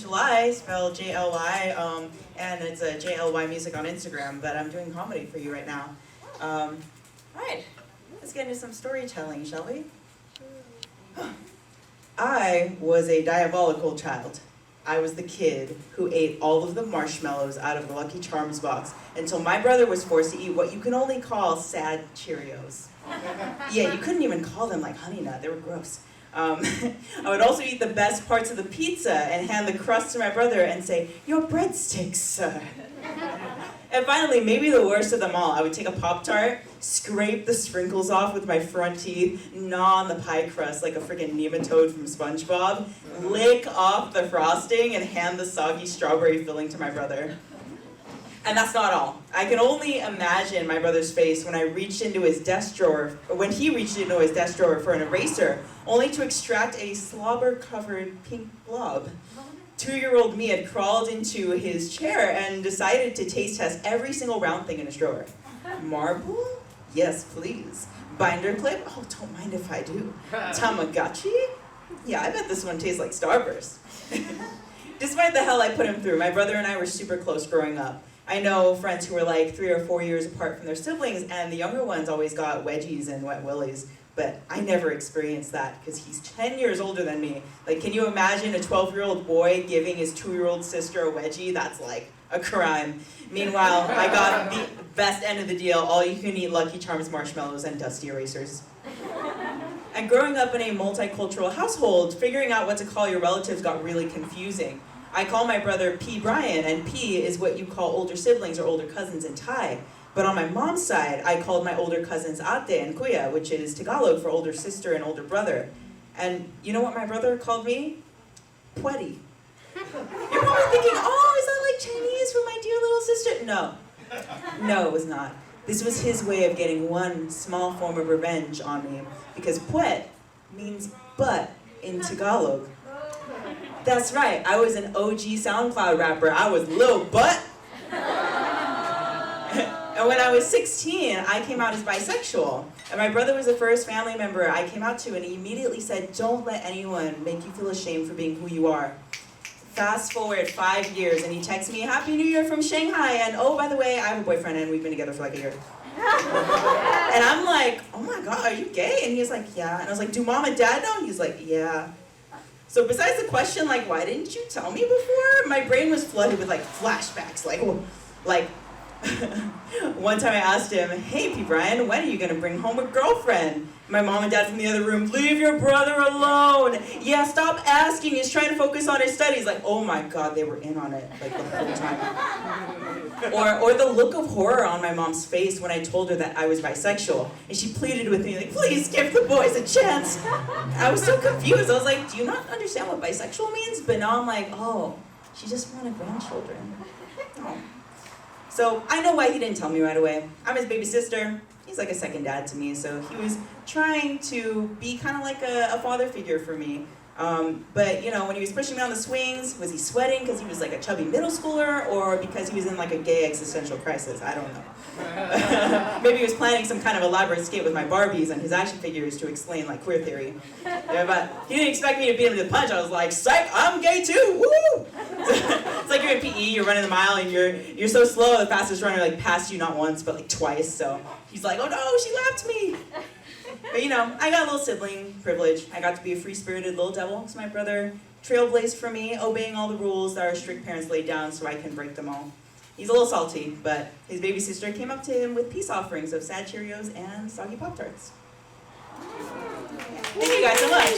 July, spelled J-L-Y, and it's a J-L-Y music on Instagram, but I'm doing comedy for you right now. All right, let's get into some storytelling, shall we? I was a diabolical child. I was the kid who ate all of the marshmallows out of the Lucky Charms box until my brother was forced to eat what you can only call sad Cheerios. Yeah, you couldn't even call them like Honey Nut, they were gross. I would also eat the best parts of the pizza and hand the crust to my brother and say, "Your breadsticks, sir." And finally, maybe the worst of them all, I would take a Pop-Tart, scrape the sprinkles off with my front teeth, gnaw on the pie crust like a freaking nematode from SpongeBob, lick off the frosting, and hand the soggy strawberry filling to my brother. And that's not all. I can only imagine my brother's face when he reached into his desk drawer for an eraser, only to extract a slobber-covered pink blob. 2-year-old me had crawled into his chair and decided to taste test every single round thing in his drawer. Marble? Yes, please. Binder clip? Oh, don't mind if I do. Tamagotchi? Yeah, I bet this one tastes like Starburst. Despite the hell I put him through, my brother and I were super close growing up. I know friends who were like 3 or 4 years apart from their siblings, and the younger ones always got wedgies and wet willies. But I never experienced that because he's 10 years older than me. Like, can you imagine a 12-year-old boy giving his 2-year-old sister a wedgie? That's like a crime. Meanwhile, I got the best end of the deal, all you can eat Lucky Charms marshmallows and dusty erasers. And growing up in a multicultural household, figuring out what to call your relatives got really confusing. I call my brother P. Brian, and P is what you call older siblings or older cousins in Thai. But on my mom's side, I called my older cousins Ate and Kuya, which is Tagalog for older sister and older brother. And you know what my brother called me? Pwede. You're probably thinking, oh, is that like Chinese for my dear little sister? No, it was not. This was his way of getting one small form of revenge on me, because Pwet means butt in Tagalog. That's right, I was an OG SoundCloud rapper. I was Lil Butt. And when I was 16, I came out as bisexual. And my brother was the first family member I came out to, and he immediately said, "Don't let anyone make you feel ashamed for being who you are." Fast forward 5 years, and he texts me, "Happy New Year from Shanghai, and oh, by the way, I have a boyfriend, and we've been together for like a year." And I'm like, "Oh my God, are you gay?" And he's like, "Yeah." And I was like, "Do mom and dad know?" And he's like, "Yeah." So besides the question, like, why didn't you tell me before? My brain was flooded with like flashbacks, like one time I asked him, "Hey, P. Brian, when are you gonna bring home a girlfriend?" My mom and dad from the other room, "Leave your brother alone. Yeah, stop asking. He's trying to focus on his studies." Like, oh my God, they were in on it like the whole time. Or the look of horror on my mom's face when I told her that I was bisexual. And she pleaded with me, like, "Please give the boys a chance." I was so confused. I was like, "Do you not understand what bisexual means?" But now I'm like, oh, she just wanted grandchildren. Oh. So I know why he didn't tell me right away. I'm his baby sister. He's like a second dad to me, so he was trying to be kind of like a father figure for me. But you know, when he was pushing me on the swings, was he sweating because he was like a chubby middle schooler, or because he was in like a gay existential crisis? I don't know. Maybe he was planning some kind of elaborate skit with my Barbies and his action figures to explain like queer theory. Yeah, but he didn't expect me to beat him to the punch. I was like, "Psych, I'm gay too, woo!" It's like you're in PE, you're running the mile, and you're so slow, the fastest runner like passed you not once, but like twice. So he's like, "Oh no, she lapped me." But you know, I got a little sibling privilege. I got to be a free-spirited little devil, so my brother trailblazed for me, obeying all the rules that our strict parents laid down so I can break them all. He's a little salty, but his baby sister came up to him with peace offerings of sad Cheerios and soggy Pop-Tarts. Thank you guys so much.